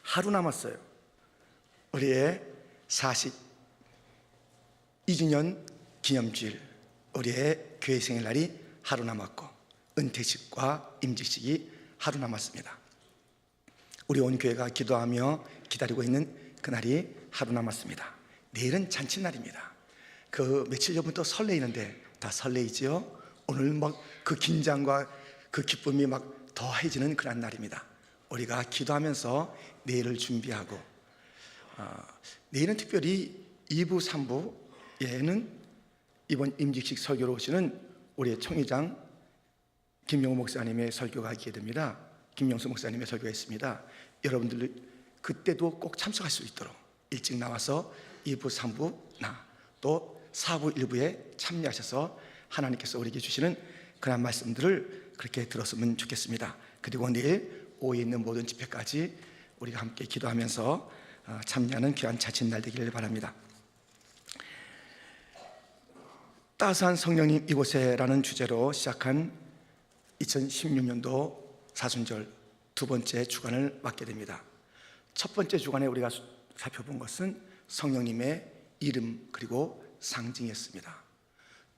하루 남았어요. 우리의 42주년 기념주일, 우리의 교회 생일날이 하루 남았고 은퇴식과 임직식이 하루 남았습니다. 우리 온 교회가 기도하며 기다리고 있는 그날이 하루 남았습니다. 내일은 잔칫날입니다. 그 며칠 전부터 설레이는데 다 설레이지요. 오늘 막 그 긴장과 그 기쁨이 막 더해지는 그런 날입니다. 우리가 기도하면서 내일을 준비하고, 내일은 특별히 2부, 3부에는 이번 임직식 설교로 오시는 우리의 총회장 김영호 목사님의 설교가 있게 됩니다. 김영수 목사님의 설교가 있습니다. 여러분들 그때도 꼭 참석할 수 있도록 일찍 나와서 2부, 3부나 또 4부, 1부에 참여하셔서 하나님께서 우리에게 주시는 그런 말씀들을 그렇게 들었으면 좋겠습니다. 그리고 내일 오후에 있는 모든 집회까지 우리가 함께 기도하면서 참여하는 귀한 자칫날 되기를 바랍니다. 따스한 성령님 이곳에라는 주제로 시작한 2016년도 사순절 두 번째 주간을 맞게 됩니다. 첫 번째 주간에 우리가 살펴본 것은 성령님의 이름 그리고 상징이었습니다.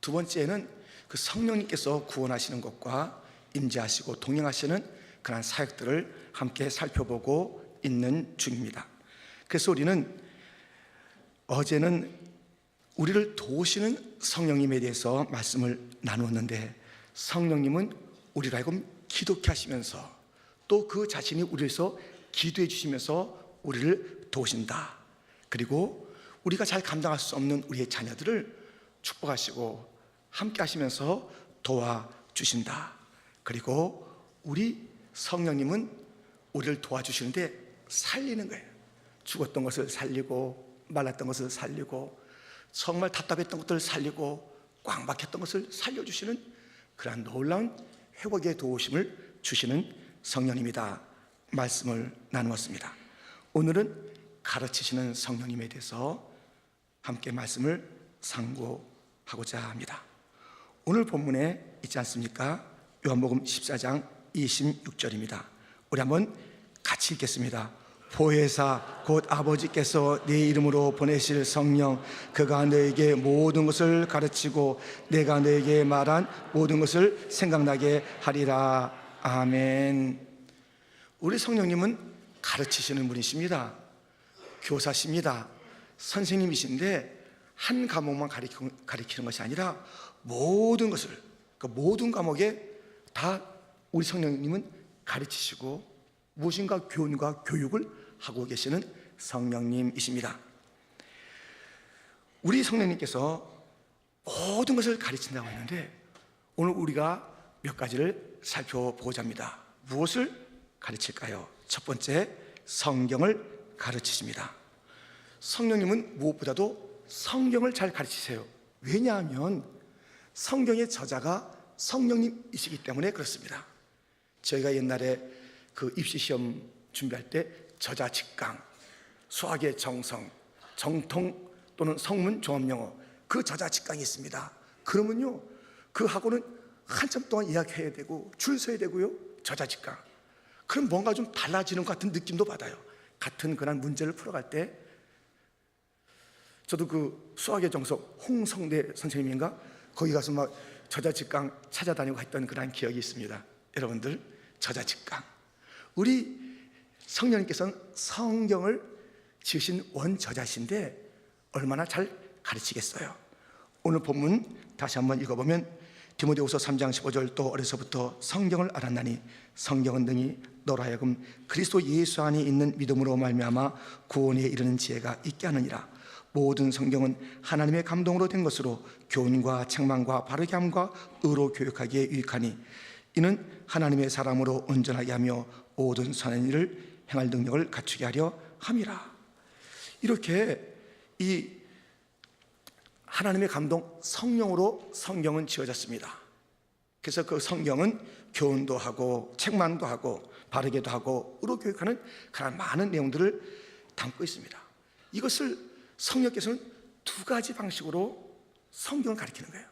두 번째는 그 성령님께서 구원하시는 것과 임재하시고 동행하시는 그런 사역들을 함께 살펴보고 있는 중입니다. 그래서 우리는 어제는 우리를 도우시는 성령님에 대해서 말씀을 나누었는데, 성령님은 우리를 하여금 기도케 하시면서 또 그 자신이 우리를 위해서 기도해 주시면서 우리를 도우신다. 그리고 우리가 잘 감당할 수 없는 우리의 자녀들을 축복하시고 함께 하시면서 도와주신다. 그리고 우리 성령님은 우리를 도와주시는데 살리는 거예요. 죽었던 것을 살리고 말랐던 것을 살리고 정말 답답했던 것들을 살리고 꽉 막혔던 것을 살려주시는 그러한 놀라운 회복의 도우심을 주시는 성령님이다 말씀을 나누었습니다. 오늘은 가르치시는 성령님에 대해서 함께 말씀을 상고하고자 합니다. 오늘 본문에 있지 않습니까? 요한복음 14장 26절입니다. 우리 한번 같이 읽겠습니다. 보혜사 곧 아버지께서 네 이름으로 보내실 성령, 그가 너에게 모든 것을 가르치고 내가 너에게 말한 모든 것을 생각나게 하리라. 아멘. 우리 성령님은 가르치시는 분이십니다. 교사십니다. 선생님이신데 한 과목만 가르치는 것이 아니라 모든 것을, 그 모든 과목에 다 우리 성령님은 가르치시고 무엇인가 교훈과 교육을 하고 계시는 성령님이십니다. 우리 성령님께서 모든 것을 가르친다고 했는데 오늘 우리가 몇 가지를 살펴보고자 합니다. 무엇을 가르칠까요? 첫 번째, 성경을 가르치십니다. 성령님은 무엇보다도 성경을 잘 가르치세요. 왜냐하면 성경의 저자가 성령님이시기 때문에 그렇습니다. 저희가 옛날에 그 입시시험 준비할 때 저자 직강, 수학의 정성, 정통 또는 성문 종합영어 그 저자 직강이 있습니다. 그러면요 그 학원은 한참 동안 예약해야 되고 줄 서야 되고요. 저자 직강. 그럼 뭔가 좀 달라지는 것 같은 느낌도 받아요. 같은 그런 문제를 풀어갈 때 저도 그 수학의 정석 홍성대 선생님인가 거기 가서 막 저자 직강 찾아다니고 했던 그런 기억이 있습니다. 여러분들 저자 직강, 우리 성령님께서는 성경을 지으신 원저자신데 얼마나 잘 가르치겠어요. 오늘 본문 다시 한번 읽어보면 디모데후서 3장 15절 또 어려서부터 성경을 알았나니 성경은 능히 너로 하여금 그리스도 예수 안에 있는 믿음으로 말미암아 구원에 이르는 지혜가 있게 하느니라. 모든 성경은 하나님의 감동으로 된 것으로 교훈과 책망과 바르게 함과 의로 교육하기에 유익하니 이는 하나님의 사람으로 온전하게 하며 모든 선한 일을 행할 능력을 갖추게 하려 함이라. 이렇게 이 하나님의 감동 성령으로 성경은 지어졌습니다. 그래서 그 성경은 교훈도 하고 책망도 하고 바르게도 하고 의로 교육하는 그런 많은 내용들을 담고 있습니다. 이것을 성령께서는 두 가지 방식으로 성경을 가르치는 거예요.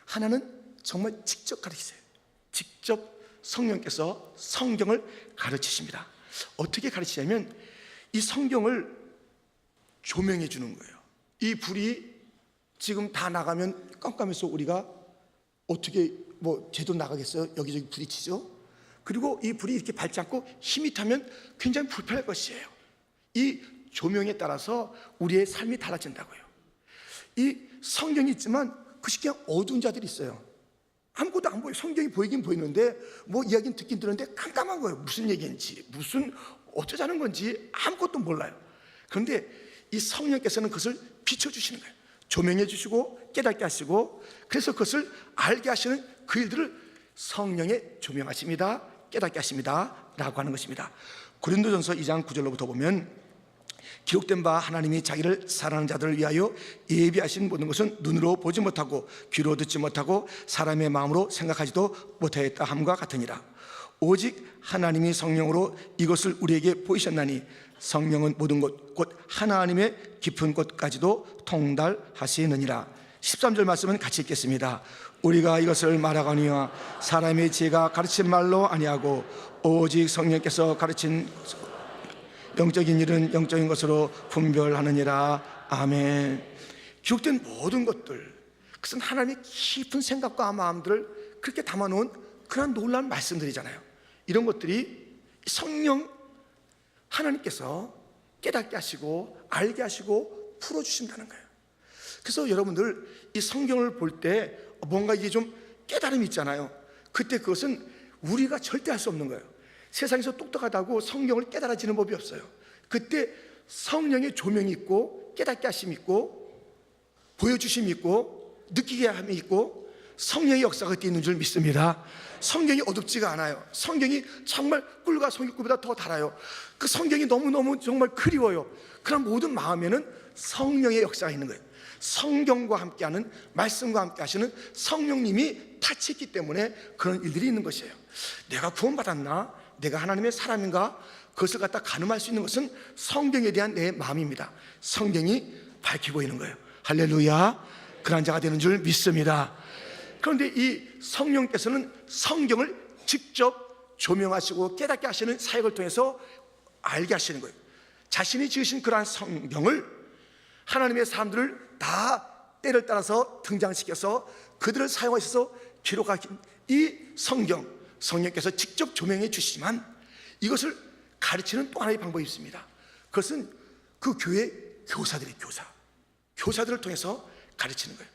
하나는 정말 직접 가르치세요. 직접 성령께서 성경을 가르치십니다. 어떻게 가르치냐면 이 성경을 조명해 주는 거예요. 이 불이 지금 다 나가면 깜깜해서 우리가 어떻게 제대로 나가겠어요? 여기저기 부딪히죠. 그리고 이 불이 이렇게 밝지 않고 힘이 타면 굉장히 불편할 것이에요. 이 조명에 따라서 우리의 삶이 달라진다고요. 이 성경이 있지만 그것이 그냥 어두운 자들이 있어요. 아무것도 안 보여요. 성경이 보이긴 보이는데 이야기는 듣긴 들었는데 깜깜한 거예요. 무슨 얘기인지, 무슨 어쩌자는 건지 아무것도 몰라요. 그런데 이 성령께서는 그것을 비춰주시는 거예요. 조명해 주시고 깨닫게 하시고, 그래서 그것을 알게 하시는 그 일들을 성령의 조명하십니다, 깨닫게 하십니다 라고 하는 것입니다. 고린도전서 2장 9절로부터 보면, 기록된 바 하나님이 자기를 사랑하는 자들을 위하여 예비하신 모든 것은 눈으로 보지 못하고 귀로 듣지 못하고 사람의 마음으로 생각하지도 못하였다 함과 같으니라. 오직 하나님이 성령으로 이것을 우리에게 보이셨나니 성령은 모든 것 곧 하나님의 깊은 곳까지도 통달하시느니라. 13절 말씀은 같이 읽겠습니다. 우리가 이것을 말하거니와 사람의 지혜가 가르친 말로 아니하고 오직 성령께서 가르친 영적인 일은 영적인 것으로 분별하느니라. 아멘. 기록된 모든 것들, 그것은 하나님의 깊은 생각과 마음들을 그렇게 담아놓은 그런 놀라운 말씀들이잖아요. 이런 것들이 성령 하나님께서 깨닫게 하시고 알게 하시고 풀어주신다는 거예요. 그래서 여러분들 이 성경을 볼 때 뭔가 이게 좀 깨달음이 있잖아요. 그때 그것은 우리가 절대 할 수 없는 거예요. 세상에서 똑똑하다고 성경을 깨달아지는 법이 없어요. 그때 성령의 조명이 있고 깨닫게 하심이 있고 보여주심이 있고 느끼게 함이 있고 성령의 역사가 그때 있는 줄 믿습니다. 성경이 어둡지가 않아요. 성경이 정말 꿀과 성경꿀보다 더 달아요. 그 성경이 너무너무 정말 그리워요. 그런 모든 마음에는 성령의 역사가 있는 거예요. 성경과 함께하는, 말씀과 함께 하시는 성령님이 타치했기 때문에 그런 일들이 있는 것이에요. 내가 구원받았나? 내가 하나님의 사람인가? 그것을 갖다 가늠할 수 있는 것은 성경에 대한 내 마음입니다. 성경이 밝히고 있는 거예요. 할렐루야. 그런 자가 되는 줄 믿습니다. 그런데 이 성령께서는 성경을 직접 조명하시고 깨닫게 하시는 사역을 통해서 알게 하시는 거예요. 자신이 지으신 그러한 성경을 하나님의 사람들을 다 때를 따라서 등장시켜서 그들을 사용하셔서 기록하신 이 성령께서 직접 조명해 주시지만 이것을 가르치는 또 하나의 방법이 있습니다. 그것은 그 교회 교사들을 통해서 가르치는 거예요.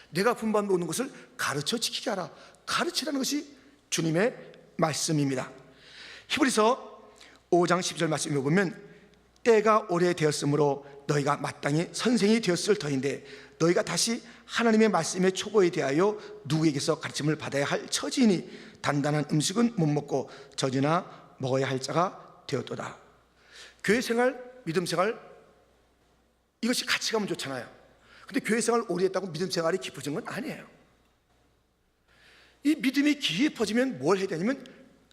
내가 분반 모든 것을 가르쳐 지키게 하라. 가르치라는 것이 주님의 말씀입니다. 히브리서 5장 12절 말씀에 보면, 때가 오래되었으므로 너희가 마땅히 선생이 되었을 터인데 너희가 다시 하나님의 말씀의 초보에 대하여 누구에게서 가르침을 받아야 할 처지이니 단단한 음식은 못 먹고 젖이나 먹어야 할 자가 되었도다. 교회 생활, 믿음 생활, 이것이 같이 가면 좋잖아요. 근데 교회 생활 오래 했다고 믿음 생활이 깊어진 건 아니에요. 이 믿음이 깊어지면 뭘 해야 되냐면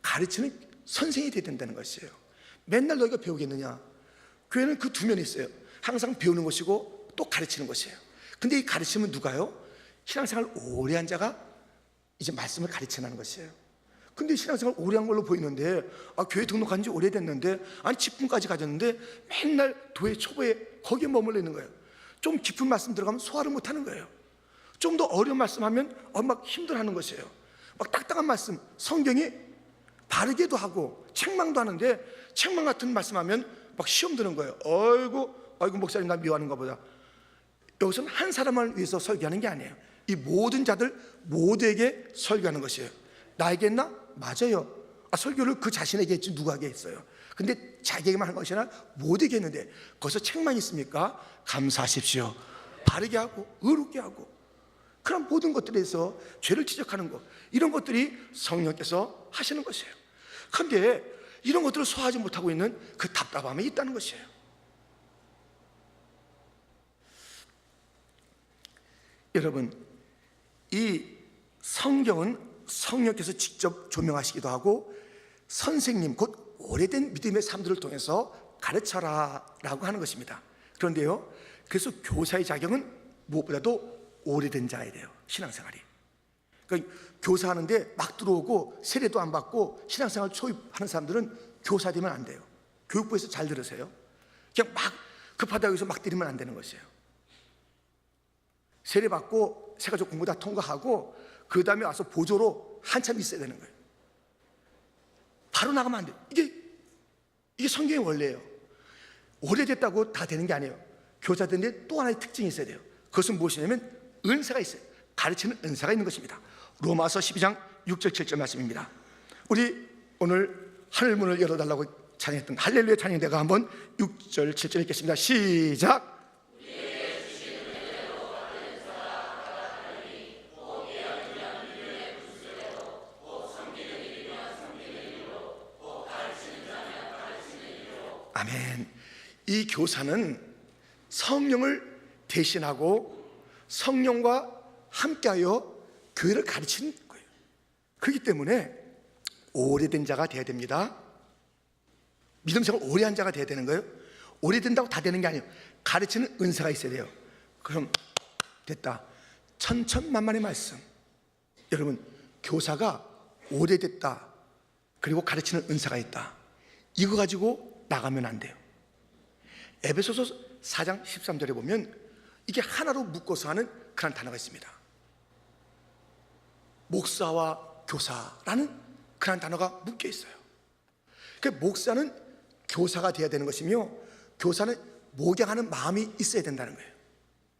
가르치는 선생이 돼야 된다는 것이에요. 맨날 너희가 배우겠느냐? 교회는 그 두 면이 있어요. 항상 배우는 것이고 또 가르치는 것이에요. 근데 이 가르침은 누가요? 신앙생활 오래 한 자가 이제 말씀을 가르치는 것이에요. 근데 신앙생활 오래 한 걸로 보이는데, 교회 등록한 지 오래됐는데, 직분까지 가졌는데 맨날 교회 초보에 거기에 머물러 있는 거예요. 좀 깊은 말씀 들어가면 소화를 못하는 거예요. 좀 더 어려운 말씀하면 막 힘들어하는 것이에요. 막 딱딱한 말씀, 성경이 바르게도 하고 책망도 하는데 책망 같은 말씀하면 막 시험 드는 거예요. 아이고 목사님 나 미워하는가 보다. 여기서는 한 사람을 위해서 설교하는 게 아니에요. 이 모든 자들 모두에게 설교하는 것이에요. 나에게 했나? 맞아요. 설교를 그 자신에게 했지 누구에게 했어요. 근데 자기에게만 한 것이 아니라 모두에게 했는데 거기서 책망이 있습니까? 감사하십시오. 바르게 하고 의롭게 하고 그런 모든 것들에서 죄를 지적하는 것, 이런 것들이 성령께서 하시는 것이에요. 그런데 이런 것들을 소화하지 못하고 있는 그 답답함이 있다는 것이에요. 여러분, 이 성경은 성령께서 직접 조명하시기도 하고 선생님, 곧 오래된 믿음의 사람들을 통해서 가르쳐라 라고 하는 것입니다. 그런데요, 그래서 교사의 자격은 무엇보다도 오래된 자야 돼요. 신앙생활이. 그러니까 교사하는데 막 들어오고 세례도 안 받고 신앙생활 초입하는 사람들은 교사 되면 안 돼요. 교육부에서 잘 들으세요. 그냥 막 급하다고 해서 막 때리면 안 되는 것이에요. 세례 받고 세가족 공부 다 통과하고 그 다음에 와서 보조로 한참 있어야 되는 거예요. 바로 나가면 안 돼요. 이게 성경의 원리예요. 오래됐다고 다 되는 게 아니에요. 교사들인데 또 하나의 특징이 있어야 돼요. 그것은 무엇이냐면 은사가 있어요. 가르치는 은사가 있는 것입니다. 로마서 12장 6절 7절 말씀입니다. 우리 오늘 하늘문을 열어달라고 찬양했던 할렐루야 찬양대가 한번 6절 7절 읽겠습니다. 시작. 아멘. 이 교사는 성령을 대신하고 성령과 함께하여 교회를 가르치는 거예요. 그렇기 때문에 오래된 자가 돼야 됩니다. 믿음 생활 오래 한 자가 돼야 되는 거예요. 오래된다고 다 되는 게 아니에요. 가르치는 은사가 있어야 돼요. 그럼 됐다. 천천만만의 말씀. 여러분, 교사가 오래됐다, 그리고 가르치는 은사가 있다, 이거 가지고 나가면 안 돼요. 에베소서 4장 13절에 보면 이게 하나로 묶어서 하는 그런 단어가 있습니다. 목사와 교사라는 그런 단어가 묶여 있어요. 그러니까 목사는 교사가 되어야 되는 것이며 교사는 목양하는 마음이 있어야 된다는 거예요.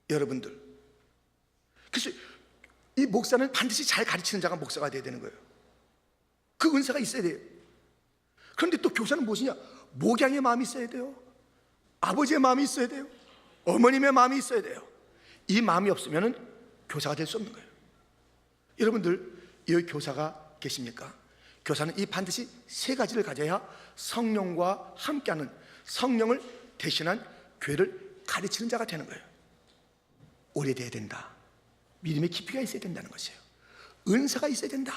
여러분들, 그래서 이 목사는 반드시 잘 가르치는 자가 목사가 되어야 되는 거예요. 그 은사가 있어야 돼요. 그런데 또 교사는 무엇이냐? 목양의 마음이 있어야 돼요. 아버지의 마음이 있어야 돼요. 어머님의 마음이 있어야 돼요. 이 마음이 없으면 교사가 될 수 없는 거예요. 여러분들, 여기 교사가 계십니까? 교사는 이 반드시 세 가지를 가져야 성령과 함께하는, 성령을 대신한 교회를 가르치는 자가 되는 거예요. 오래돼야 된다. 믿음의 깊이가 있어야 된다는 것이에요. 은사가 있어야 된다.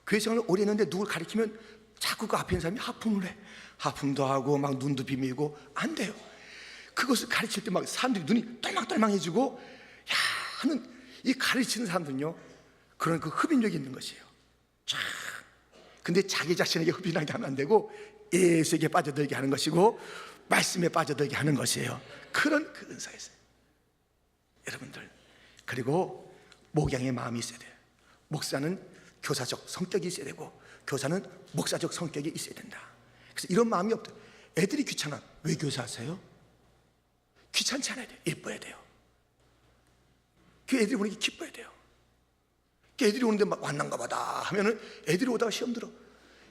교회 생활을 오래 했는데 누굴 가르치면 자꾸 그 앞에 있는 사람이 하품을 해. 하품도 하고 막 눈도 비비고 안 돼요. 그것을 가르칠 때 막 사람들이 눈이 떨망떨망해지고 야 하는, 이 가르치는 사람들은요, 그런 그 흡인력이 있는 것이에요. 쫙. 근데 자기 자신에게 흡인하게 하면 안 되고 예수에게 빠져들게 하는 것이고 말씀에 빠져들게 하는 것이에요. 그런 그 은사가 있어요. 여러분들, 그리고 목양의 마음이 있어야 돼요. 목사는 교사적 성격이 있어야 되고 교사는 목사적 성격이 있어야 된다. 그래서 이런 마음이 없다. 애들이 귀찮아. 왜 교사하세요? 귀찮지 않아야 돼요. 예뻐야 돼요. 그 애들이 오는 게 기뻐야 돼요. 그 애들이 오는데 막 왔난가 보다 하면은 애들이 오다가 시험 들어.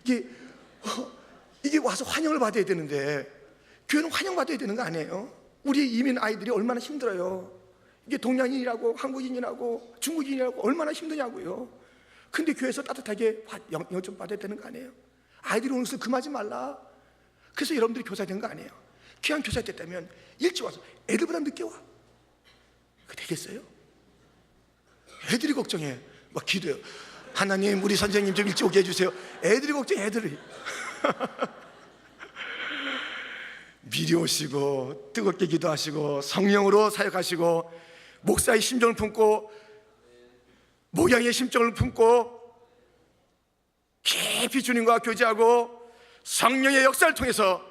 이게 와서 환영을 받아야 되는데 교회는 환영받아야 되는 거 아니에요? 우리 이민 아이들이 얼마나 힘들어요. 이게 동양인이라고 한국인이라고 중국인이라고 얼마나 힘드냐고요. 근데 교회에서 따뜻하게 영향 좀 받아야 되는 거 아니에요? 아이들이 오는 것을 금하지 말라. 그래서 여러분들이 교사 된 거 아니에요? 귀한 교사 됐다면 일찍 와서 애들보다 늦게 와. 그게 되겠어요? 애들이 걱정해. 막 기도해요. 하나님, 우리 선생님 좀 일찍 오게 해주세요. 애들이 걱정해. 애들이 미리 오시고 뜨겁게 기도하시고 성령으로 사역하시고 목사의 심정을 품고 목양의 심정을 품고 깊이 주님과 교제하고 성령의 역사를 통해서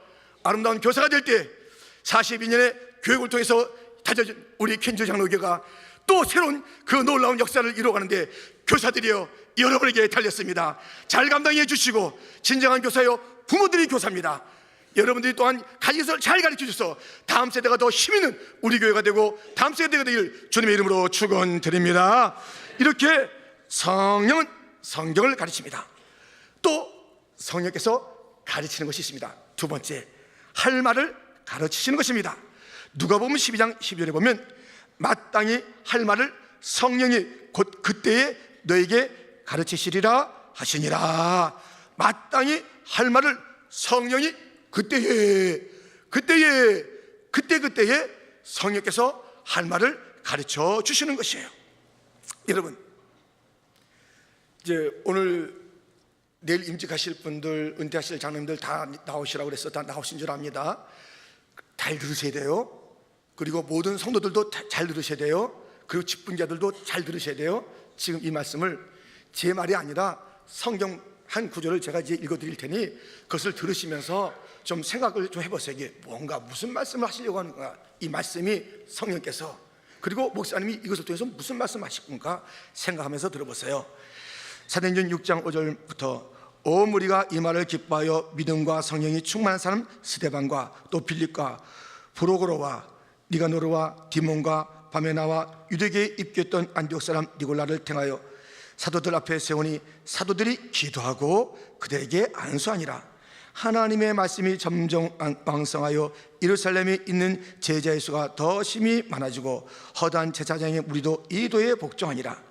아름다운 교사가 될 때 42년의 교육을 통해서 다져진 우리 퀸즈 장로교가 또 새로운 그 놀라운 역사를 이루어가는데 교사들이여 여러분에게 달렸습니다. 잘 감당해 주시고 진정한 교사여 부모들이 교사입니다. 여러분들이 또한 가정에서 잘 가르쳐 주셔서 다음 세대가 더 힘있는 우리 교회가 되고 다음 세대가 되길 주님의 이름으로 축원드립니다. 이렇게 성령은 성경을 가르칩니다. 또 성령께서 가르치는 것이 있습니다. 두 번째, 할 말을 가르치시는 것입니다. 누가복음 12장 12절에 보면 마땅히 할 말을 성령이 곧 그때에 너에게 가르치시리라 하시니라. 마땅히 할 말을 성령이 그때에 성령께서 할 말을 가르쳐 주시는 것이에요. 여러분, 이제 오늘 내일 임직하실 분들, 은퇴하실 장로님들 다 나오시라고 그래서 다 나오신 줄 압니다. 잘 들으셔야 돼요. 그리고 모든 성도들도 잘 들으셔야 돼요. 그리고 직분자들도 잘 들으셔야 돼요. 지금 이 말씀을 제 말이 아니라 성경 한 구절을 제가 이제 읽어드릴 테니 그것을 들으시면서 좀 생각을 좀 해보세요. 이게 뭔가 무슨 말씀을 하시려고 하는가, 이 말씀이 성령께서, 그리고 목사님이 이것을 통해서 무슨 말씀 하실 건가 생각하면서 들어보세요. 사도행전 6장 5절부터 온 무리가 이 말을 기뻐하여 믿음과 성령이 충만한 사람 스데반과 또 빌립과 브로고로와 니가노르와 디몬과 바메나와 유대교에 입교했던 안디옥 사람 니골라를 택하여 사도들 앞에 세우니 사도들이 기도하고 그들에게 안수하니라. 하나님의 말씀이 점점 왕성하여 예루살렘에 있는 제자의 수가 더 심히 많아지고 허다한 제사장의 무리도 이도에 복종하니라.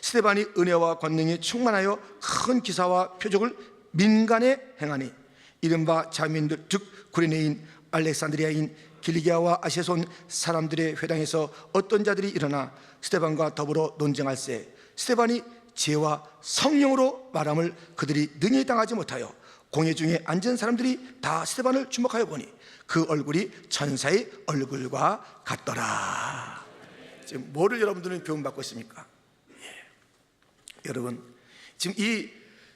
스데반이 은혜와 권능이 충만하여 큰 기사와 표적을 민간에 행하니 이른바 자민들 즉 구레네인 알렉산드리아인 길리기아와 아시아에서 온 사람들의 회당에서 어떤 자들이 일어나 스데반과 더불어 논쟁할세 스데반이 지혜와 성령으로 말함을 그들이 능히 당하지 못하여 공회 중에 앉은 사람들이 다 스데반을 주목하여 보니 그 얼굴이 천사의 얼굴과 같더라. 지금 뭐를 여러분들은 교훈받고 있습니까? 여러분, 지금 이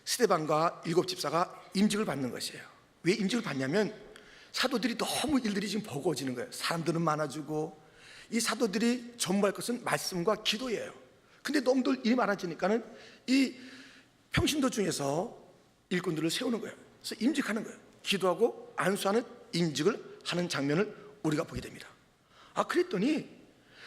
스데반과 일곱 집사가 임직을 받는 것이에요. 왜 임직을 받냐면 사도들이 너무 일들이 지금 버거워지는 거예요. 사람들은 많아지고 이 사도들이 전무할 것은 말씀과 기도예요. 근데 너무들 일이 많아지니까는 이 평신도 중에서 일꾼들을 세우는 거예요. 그래서 임직하는 거예요. 기도하고 안수하는 임직을 하는 장면을 우리가 보게 됩니다. 그랬더니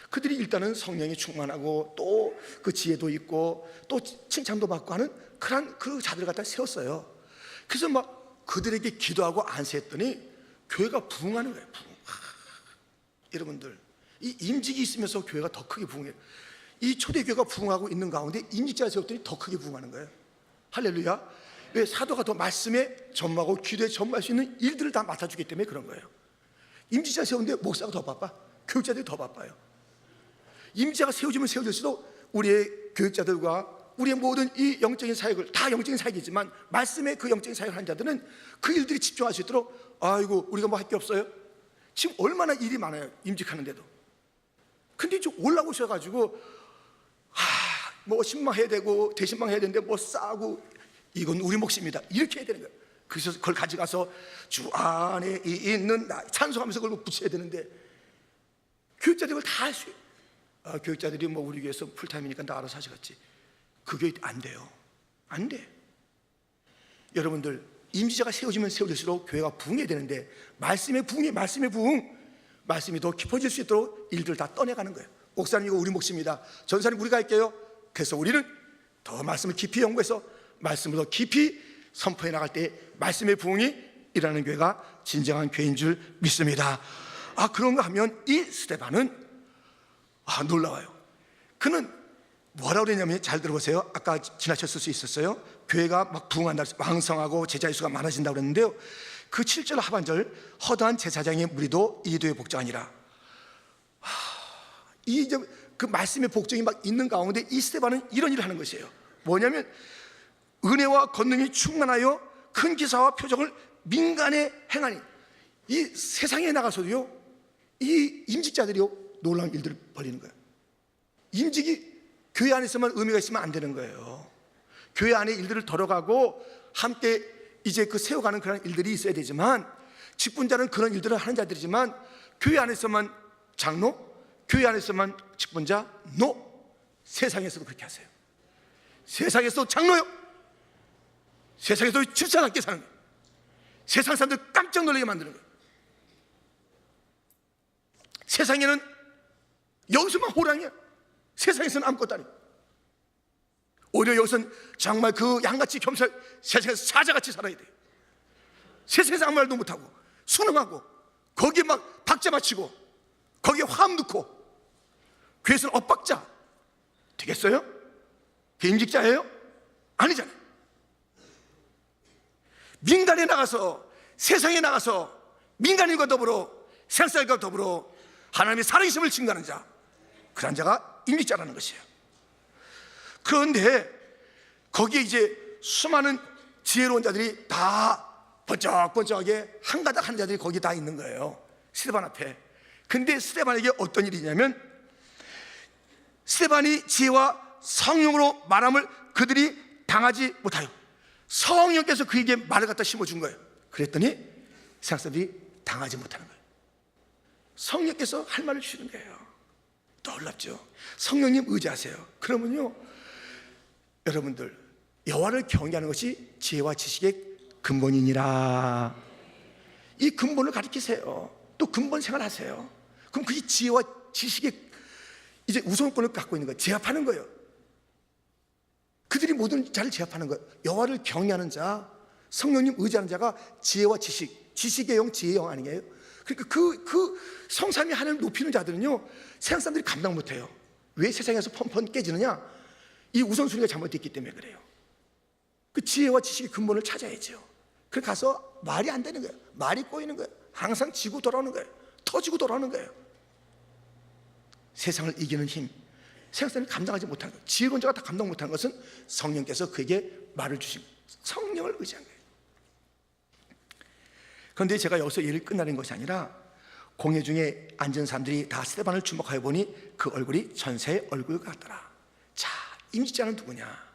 그들이 일단은 성령이 충만하고 또 그 지혜도 있고 또 칭찬도 받고 하는 그런 그 자들을 갖다 세웠어요. 그래서 막 그들에게 기도하고 안수했더니 교회가 부흥하는 거예요. 여러분들, 이 임직이 있으면서 교회가 더 크게 부흥해요. 이 초대교회가 부흥하고 있는 가운데 임직자를 세웠더니 더 크게 부흥하는 거예요. 할렐루야. 왜? 사도가 더 말씀에 전무하고 기도에 전무할 수 있는 일들을 다 맡아주기 때문에 그런 거예요. 임직자 세우는데 목사가 더 바빠, 교육자들이 더 바빠요. 임직자가 세워지면 세워질수록 우리의 교육자들과 우리의 모든 이 영적인 사역을, 다 영적인 사역이지만 말씀에 그 영적인 사역을 하는 자들은 그 일들이 집중할 수 있도록 아이고 우리가 뭐 할 게 없어요? 지금 얼마나 일이 많아요, 임직하는데도. 근데 좀 올라오셔가지고 뭐 신망해야 되고 대신망해야 되는데 뭐 싸고 이건 우리 몫입니다 이렇게 해야 되는 거예요. 그래서 그걸 가져가서 주 안에 있는 나 찬송하면서 그걸 붙여야 되는데 교육자들이 그걸 다 할 수 있어요. 교육자들이 뭐 우리 교회에서 풀타임이니까 나 알아서 하시겠지. 그게 안 돼요. 안 돼. 여러분들, 임시자가 세워지면 세워질수록 교회가 부흥해야 되는데 말씀의 부흥이 말씀의 부흥, 말씀이 더 깊어질 수 있도록 일들 다 떠내가는 거예요. 목사님 이거 우리 몫입니다. 전사님 우리가 할게요. 그래서 우리는 더 말씀을 깊이 연구해서 말씀을 더 깊이 선포해 나갈 때 말씀의 부흥이 일어나는 교회가 진정한 교회인 줄 믿습니다. 그런가 하면 이 스데반은 놀라워요. 그는 뭐라고 그랬냐면, 잘 들어보세요. 아까 지나쳤을 수 있었어요. 교회가 막 부흥한다, 왕성하고 제자의 수가 많아진다고 그랬는데요, 그 7절 하반절 허다한 제사장의 무리도 이도에 복종하니라. 이제 그 말씀의 복종이 막 있는 가운데 이 스데반은 이런 일을 하는 것이에요. 뭐냐면 은혜와 권능이 충만하여 큰 기사와 표적을 민간에 행하니, 이 세상에 나가서도요 이 임직자들이요 놀라운 일들을 벌이는 거예요. 임직이 교회 안에서만 의미가 있으면 안 되는 거예요. 교회 안에 일들을 덜어가고 함께 이제 그 세워가는 그런 일들이 있어야 되지만, 직분자는 그런 일들을 하는 자들이지만 교회 안에서만 장로, 교회 안에서만 직분자, 노. 세상에서도 그렇게 하세요. 세상에서도 장로요, 세상에서도 집사답게 사는 거예요. 세상 사람들 깜짝 놀라게 만드는 거예요. 세상에는 여기서만 호랑이야. 세상에서는 아무것도 아니에요. 오히려 여기서는 정말 그 양같이 겸손, 세상에서 사자같이 살아야 돼요. 세상에서 아무 말도 못하고 순응하고 거기에 막 박자 맞추고 거기에 화음 넣고, 교회에서는 엇박자 되겠어요? 임직자예요? 아니잖아요. 민간에 나가서, 세상에 나가서 민간인과 더불어 세상살과 더불어 하나님의 살아계심을 증거하는 자, 그런 자가 임직자라는 것이에요. 그런데 거기에 이제 수많은 지혜로운 자들이 다 번쩍번쩍하게 한가닥 하는 자들이 거기 다 있는 거예요, 스데반 앞에. 근데 스데반에게 어떤 일이 있냐면, 스데반이 지혜와 성령으로 말함을 그들이 당하지 못하여, 성령께서 그에게 말을 갖다 심어준 거예요. 그랬더니 세상 사람들이 당하지 못하는 거예요. 성령께서 할 말을 주시는 거예요. 놀랍죠? 성령님 의지하세요. 그러면요, 여러분들, 여호와를 경외하는 것이 지혜와 지식의 근본이니라. 이 근본을 가르치세요. 또 근본 생활하세요. 그럼 그게 지혜와 지식의 이제 우선권을 갖고 있는 거예요. 제압하는 거예요. 그들이 모든 자를 제압하는 거예요. 여호와를 경외하는 자, 성령님 의지하는 자가 지혜와 지식, 지식의 영, 지혜의 영 아니에요? 그러니까 그 성삼위 하나님을 높이는 자들은요, 세상 사람들이 감당 못해요. 왜 세상에서 펀펀 깨지느냐? 이 우선순위가 잘못됐기 때문에 그래요. 그 지혜와 지식의 근본을 찾아야죠. 그래 가서 말이 안 되는 거예요. 말이 꼬이는 거예요. 항상 지고 돌아오는 거예요. 터지고 돌아오는 거예요. 세상을 이기는 힘, 세상 사람이 감당하지 못한 것, 지혜로운 자가 다 감당 못한 것은 성령께서 그에게 말을 주신 성령을 의지한 거예요. 그런데 제가 여기서 예를 끝나는 것이 아니라 공회 중에 앉은 사람들이 다 스데반을 주목하여 보니 그 얼굴이 전사의 얼굴 같더라. 자, 임직자는 누구냐?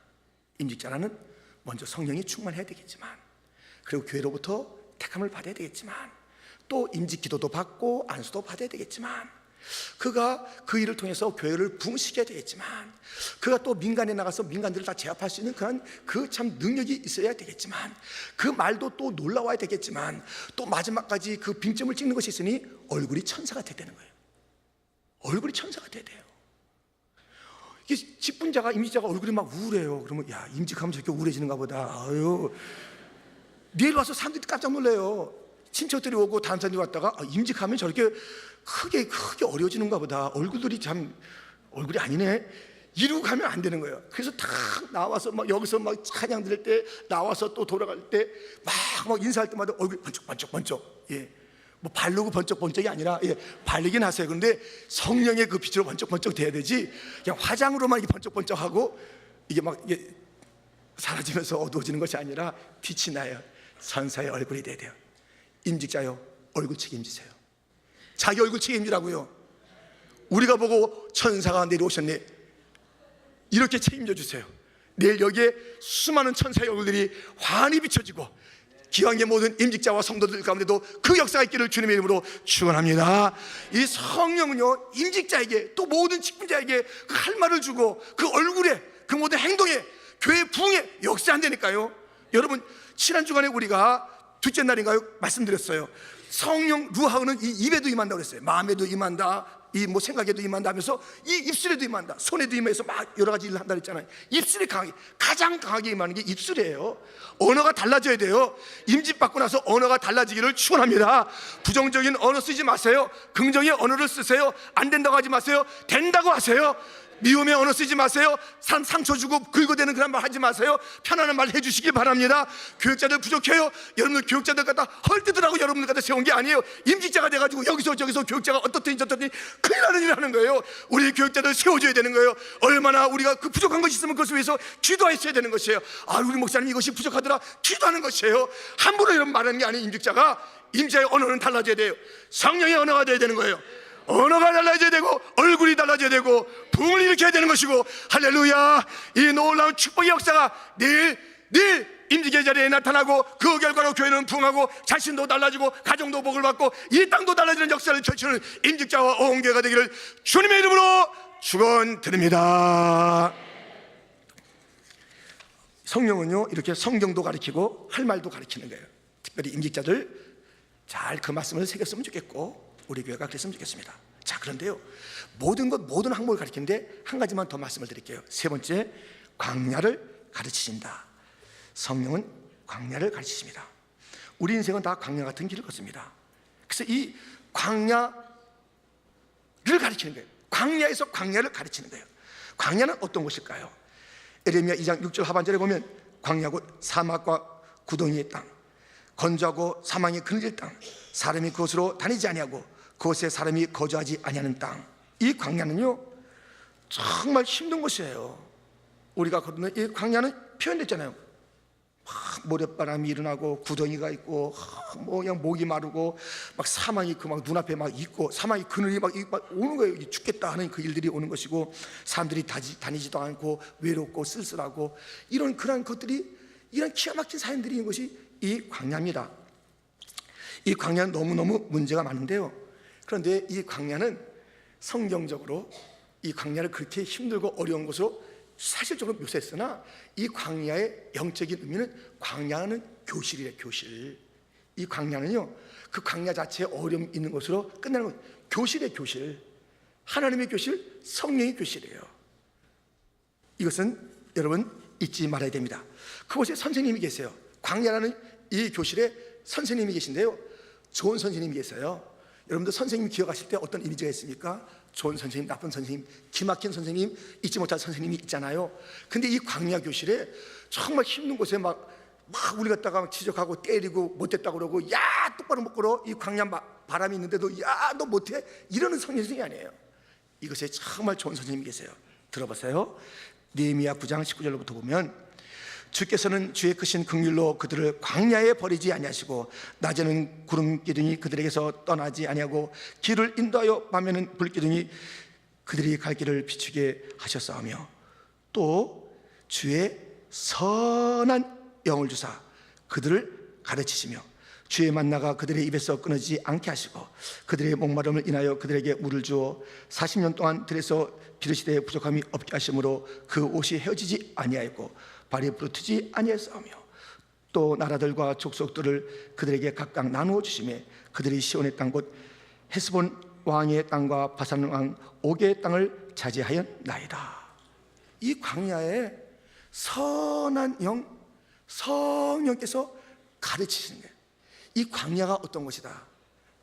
임직자라는 먼저 성령이 충만해야 되겠지만, 그리고 교회로부터 택함을 받아야 되겠지만, 또 임직 기도도 받고 안수도 받아야 되겠지만, 그가 그 일을 통해서 교회를 부흥시켜야 되겠지만, 그가 또 민간에 나가서 민간들을 다 제압할 수 있는 그 참 능력이 있어야 되겠지만, 그 말도 또 놀라워야 되겠지만, 또 마지막까지 그 빙점을 찍는 것이 있으니 얼굴이 천사가 돼야 되는 거예요. 얼굴이 천사가 돼야 돼요. 이게 직분자가, 임직자가 얼굴이 막 우울해요. 그러면 야, 임직하면 저렇게 우울해지는가 보다. 아유, 내일 와서 사람들이 깜짝 놀래요. 친척들이 오고 다른 사람들이 왔다가 임직하면 저렇게 크게 어려워지는가 보다. 얼굴들이 참 얼굴이 아니네. 이러고 가면 안 되는 거예요. 그래서 다 나와서 막 여기서 막 찬양 들을 때 나와서 또 돌아갈 때 막 인사할 때마다 얼굴 번쩍번쩍. 예. 뭐 바르고 번쩍번쩍이 아니라, 예, 바르긴 하세요. 그런데 성령의 그 빛으로 번쩍번쩍 돼야 되지, 그냥 화장으로만 이게 번쩍번쩍하고 이게 막 이게 사라지면서 어두워지는 것이 아니라 빛이 나요. 천사의 얼굴이 돼야 돼요. 임직자요, 얼굴 책임지세요. 자기 얼굴 책임지라고요. 우리가 보고 천사가 내려오셨네, 이렇게 책임져 주세요. 내일 여기에 수많은 천사의 얼굴들이 환히 비춰지고 기왕의 모든 임직자와 성도들 가운데도 그 역사가 있기를 주님의 이름으로 축원합니다. 이 성령은요, 임직자에게 또 모든 직분자에게 그 할 말을 주고 그 얼굴에, 그 모든 행동에, 교회 부흥에 역사한다니까요. 여러분, 지난 주간에 우리가 둘째 날인가요? 말씀드렸어요. 성령 루하우는 이 입에도 임한다고 그랬어요. 마음에도 임한다, 이 뭐 생각에도 임한다 하면서 이 입술에도 임한다, 손에도 임해서 막 여러 가지 일을 한다 그랬잖아요. 입술이 강하게, 가장 강하게 임하는 게 입술이에요. 언어가 달라져야 돼요. 임직 받고 나서 언어가 달라지기를 축원합니다. 부정적인 언어 쓰지 마세요. 긍정의 언어를 쓰세요. 안 된다고 하지 마세요. 된다고 하세요. 미움의 언어 쓰지 마세요. 상처 주고 긁어대는 그런 말 하지 마세요. 편안한 말 해주시기 바랍니다. 교육자들 부족해요. 여러분들 교육자들 갖다 헐뜯으라고 여러분들 갖다 세운 게 아니에요. 임직자가 돼가지고 여기서 저기서 교육자가 어떻더니 저떻더니 큰일 나는 일을 하는 거예요. 우리 교육자들 세워줘야 되는 거예요. 얼마나 우리가 그 부족한 것이 있으면 그것을 위해서 기도했어야 되는 것이에요. 아, 우리 목사님 이것이 부족하더라, 기도하는 것이에요. 함부로 이런 말하는 게 아닌 임직자가, 임자의 언어는 달라져야 돼요. 성령의 언어가 돼야 되는 거예요. 언어가 달라져야 되고 얼굴이 달라져야 되고 부흥을 일으켜야 되는 것이고, 할렐루야. 이 놀라운 축복의 역사가 늘 임직의 자리에 나타나고, 그 결과로 교회는 부흥하고 자신도 달라지고 가정도 복을 받고 이 땅도 달라지는 역사를 펼치는 임직자와 온 교회가 되기를 주님의 이름으로 축원드립니다. 성령은요, 이렇게 성경도 가르치고 할 말도 가르치는 거예요. 특별히 임직자들 잘 그 말씀을 새겼으면 좋겠고 우리 교회가 그랬으면 좋겠습니다. 자, 그런데요, 모든 항목을 가르치는데 한 가지만 더 말씀을 드릴게요. 세 번째, 광야를 가르치신다. 성령은 광야를 가르치십니다. 우리 인생은 다 광야 같은 길을 걷습니다. 그래서 이 광야를 가르치는 거예요. 광야에서 광야를 가르치는 거예요. 광야는 어떤 곳일까요? 에레미야 2장 6절 하반절에 보면 광야 곧 사막과 구덩이의 땅, 건조하고 사망이 그늘질 땅, 사람이 그곳으로 다니지 아니하고 그곳에 사람이 거주하지 아니하는 땅. 이 광야는요, 정말 힘든 곳이에요. 우리가 걷는 이 광야는 표현됐잖아요. 모래바람이 일어나고 구덩이가 있고 뭐 그냥 목이 마르고 막 사망이 그 막 눈앞에 막 있고 사망이 그늘이 막 오는 거예요. 죽겠다 하는 그 일들이 오는 것이고, 사람들이 다니지도 않고 외롭고 쓸쓸하고 이런 그런 것들이 이런 기가 막힌 사연들이 있는 것이 이 광야입니다. 이 광야는 너무너무 문제가 많은데요, 그런데 이 광야는 성경적으로 이 광야를 그렇게 힘들고 어려운 곳으로 사실적으로 묘사했으나 이 광야의 영적인 의미는 광야는 교실이래요. 교실. 이 광야는요, 그 광야 자체에 어려움이 있는 것으로 끝나는 것. 교실의 교실, 하나님의 교실, 성령의 교실이에요. 이것은 여러분 잊지 말아야 됩니다. 그곳에 선생님이 계세요. 광야라는 이 교실에 선생님이 계신데요, 좋은 선생님이 계세요. 여러분들 선생님 기억하실 때 어떤 이미지가 있습니까? 좋은 선생님, 나쁜 선생님, 기막힌 선생님, 잊지 못할 선생님이 있잖아요. 근데 이 광야 교실에 정말 힘든 곳에 막 우리 갖다가 지적하고 때리고 못됐다고 그러고, 야 똑바로 못 걸어, 이 광야 바람이 있는데도 야 너 못해, 이러는 선생님이 아니에요. 이것에 정말 좋은 선생님이 계세요. 들어보세요. 느헤미야 9장 19절로부터 보면, 주께서는 주의 크신 긍휼로 그들을 광야에 버리지 아니하시고 낮에는 구름 기둥이 그들에게서 떠나지 아니하고 길을 인도하여 밤에는 불 기둥이 그들이 갈 길을 비추게 하셨사오며, 또 주의 선한 영을 주사 그들을 가르치시며 주의 만나가 그들의 입에서 끊어지지 않게 하시고 그들의 목마름을 인하여 그들에게 물을 주어 40년 동안 들에서 비르시되 부족함이 없게 하심으로 그 옷이 헤어지지 아니하였고 발이 부르트지 아니하였사오며, 또 나라들과 족속들을 그들에게 각각 나누어 주시매 그들이 시온의 땅 곧 헤스본 왕의 땅과 바산 왕 옥의 땅을 차지하였나이다. 이 광야에 선한 영, 성령께서 가르치시는 거예요. 이 광야가 어떤 것이다.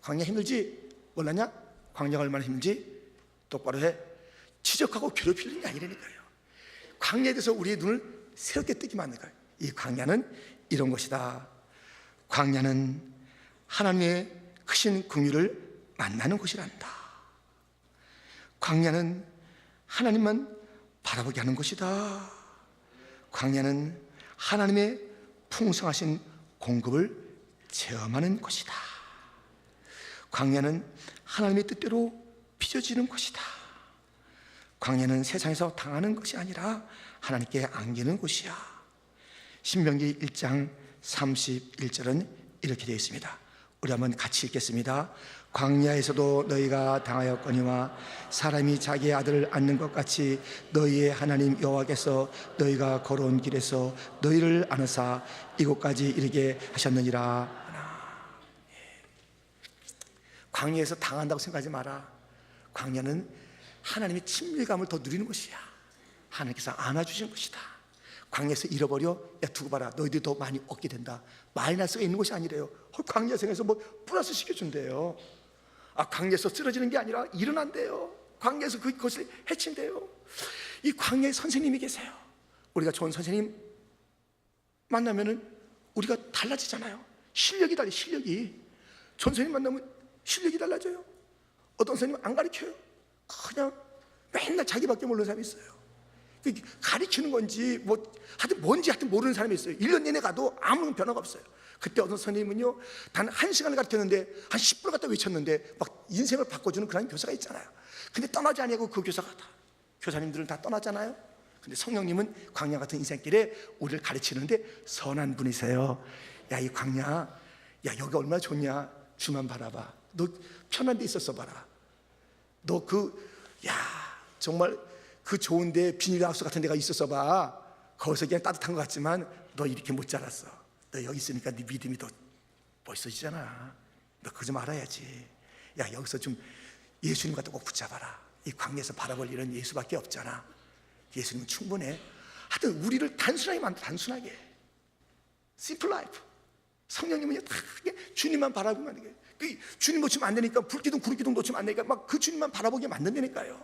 광야 힘들지? 몰랐냐? 광야가 얼마나 힘든지 똑바로 해. 지적하고 괴롭히는 게 아니라니까요. 광야에 대해서 우리의 눈을 새롭게 뜨게 만드는 거예요. 이 광야는 이런 것이다. 광야는 하나님의 크신 긍휼을 만나는 곳이란다. 광야는 하나님만 바라보게 하는 곳이다. 광야는 하나님의 풍성하신 공급을 체험하는 곳이다. 광야는 하나님의 뜻대로 빚어지는 곳이다. 광야는 세상에서 당하는 것이 아니라 하나님께 안기는 곳이야. 신명기 1장 31절은 이렇게 되어 있습니다. 우리 한번 같이 읽겠습니다. 광야에서도 너희가 당하였거니와 사람이 자기의 아들을 안는 것 같이 너희의 하나님 여호와께서 너희가 걸어온 길에서 너희를 안으사 이곳까지 이르게 하셨느니라. 광야에서 당한다고 생각하지 마라. 광야는 하나님의 친밀감을 더 누리는 것이야. 하나님께서 안아주시는 것이다. 광야에서 잃어버려, 야 두고 봐라, 너희들이 더 많이 얻게 된다. 마이너스가 있는 것이 아니래요. 광야 생에서 뭐 플러스 시켜준대요. 광야에서 쓰러지는 게 아니라 일어난대요. 광야에서 그것을 해친대요. 이 광야에 선생님이 계세요. 우리가 좋은 선생님 만나면은 우리가 달라지잖아요. 실력이 달라. 실력이 좋은 선생님 만나면 실력이 달라져요. 어떤 선생님은 안 가르쳐요. 그냥 맨날 자기밖에 모르는 사람이 있어요. 가르치는 건지 하여튼 뭔지 모르는 사람이 있어요. 1년 내내 가도 아무 변화가 없어요. 그때 어떤 선생님은요, 단 1시간을 가르쳤는데 한 10분 갖다 외쳤는데 막 인생을 바꿔주는 그런 교사가 있잖아요. 근데 떠나지 아니하고 그 교사가 다, 교사님들은 다 떠나잖아요. 근데 성령님은 광야 같은 인생길에 우리를 가르치는데 선한 분이세요. 야, 이 광야, 야 여기 얼마나 좋냐, 주만 바라봐. 너 편한 데 있었어 봐라. 너 정말 그 좋은데 비닐하우스 같은 데가 있었어 봐. 거기서 그냥 따뜻한 것 같지만 너 이렇게 못 자랐어. 너 여기 있으니까 네 믿음이 더 멋있어지잖아. 너 그거 좀 알아야지. 야, 여기서 좀 예수님 갖다 꼭 붙잡아라. 이 광야에서 바라볼 일은 예수밖에 없잖아. 예수님은 충분해. 하여튼 우리를 단순하게 만들어. 단순하게 심플 라이프. 성령님은 다 주님만 바라보면 안 돼. 주님 놓치면 안 되니까, 불기둥 구름기둥 놓치면 안 되니까 막 그 주님만 바라보게 만든다니까요.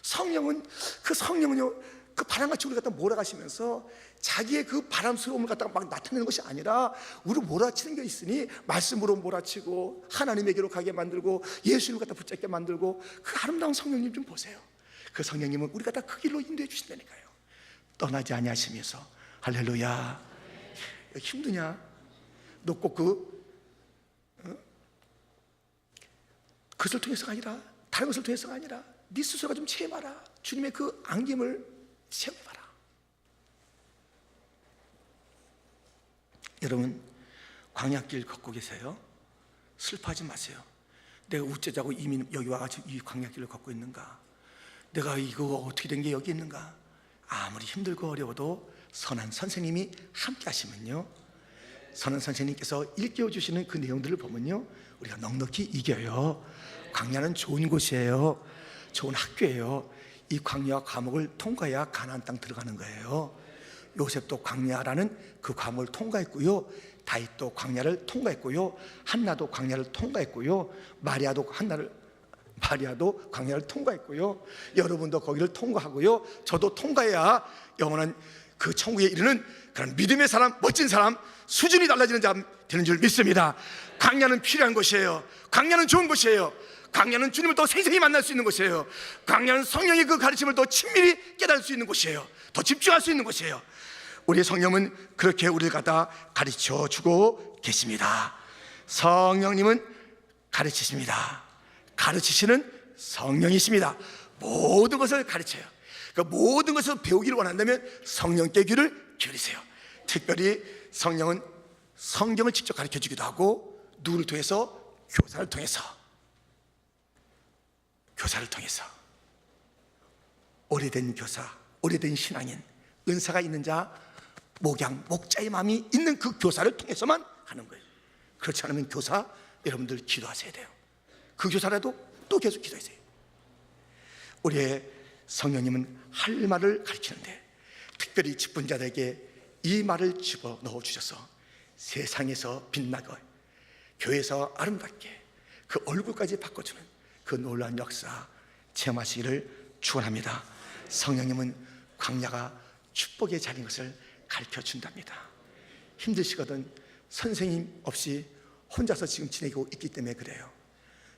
성령은요, 그 바람같이 우리 갖다 몰아가시면서 자기의 그 바람스러움을 갖다가 막 나타내는 것이 아니라 우리 몰아치는 게 있으니 말씀으로 몰아치고 하나님에게로 가게 만들고 예수님을 갖다 붙잡게 만들고, 그 아름다운 성령님 좀 보세요. 그 성령님은 우리 갖다 그 길로 인도해 주신다니까요. 떠나지 아니하시면서. 할렐루야. 힘드냐? 너 꼭 그것을 통해서가 아니라, 다른 것을 통해서가 아니라 네 스스로가 좀 체험하라. 주님의 그 안김을 체험해봐라. 여러분, 광야길 걷고 계세요? 슬퍼하지 마세요. 내가 우째자고 이미 여기 와가지고 이 광야길을 걷고 있는가? 내가 이거 어떻게 된 게 여기 있는가? 아무리 힘들고 어려워도 선한 선생님이 함께 하시면요, 선한 선생님께서 일깨워 주시는 그 내용들을 보면요, 우리가 넉넉히 이겨요. 광야는 좋은 곳이에요. 좋은 학교예요. 이 광야와 과목을 통과해야 가나안 땅 들어가는 거예요. 요셉도 광야라는 그 과목을 통과했고요, 다윗도 광야를 통과했고요, 한나도 광야를 통과했고요, 마리아도 광야를 통과했고요, 여러분도 거기를 통과하고요, 저도 통과해야 영원한 그 천국에 이르는 그런 믿음의 사람, 멋진 사람, 수준이 달라지는 사람 되는 줄 믿습니다. 광야는 필요한 곳이에요. 광야는 좋은 곳이에요. 광야는 주님을 더 생생히 만날 수 있는 곳이에요. 광야는 성령의 그 가르침을 더 친밀히 깨달을 수 있는 곳이에요. 더 집중할 수 있는 곳이에요. 우리의 성령은 그렇게 우리를 갖다 가르쳐 주고 계십니다. 성령님은 가르치십니다. 가르치시는 성령이십니다. 모든 것을 가르쳐요. 그 모든 것을 배우기를 원한다면 성령께 귀를 기울이세요. 특별히 성령은 성경을 직접 가르쳐 주기도 하고, 누구를 통해서? 교사를 통해서 오래된 교사, 오래된 신앙인, 은사가 있는 자, 목자의 마음이 있는 그 교사를 통해서만 하는 거예요. 그렇지 않으면 교사, 여러분들 기도하셔야 돼요. 그 교사라도 또 계속 기도하세요. 우리의 성령님은 할 말을 가르치는데, 특별히 직분자들에게 이 말을 집어넣어 주셔서 세상에서 빛나고 교회에서 아름답게 그 얼굴까지 바꿔주는 그 놀라운 역사 체험하시기를 축원합니다. 성령님은 광야가 축복의 자리인 것을 가르쳐 준답니다. 힘드시거든 선생님 없이 혼자서 지금 지내고 있기 때문에 그래요.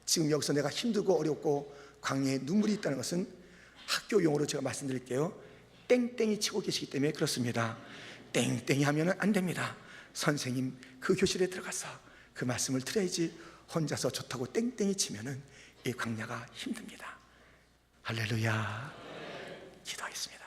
지금 여기서 내가 힘들고 어렵고 광야에 눈물이 있다는 것은, 학교 용어로 제가 말씀드릴게요, 땡땡이 치고 계시기 때문에 그렇습니다. 땡땡이 하면 안 됩니다. 선생님 그 교실에 들어가서 그 말씀을 들어야지, 혼자서 좋다고 땡땡이 치면은 이 광야가 힘듭니다. 할렐루야. 기도하겠습니다.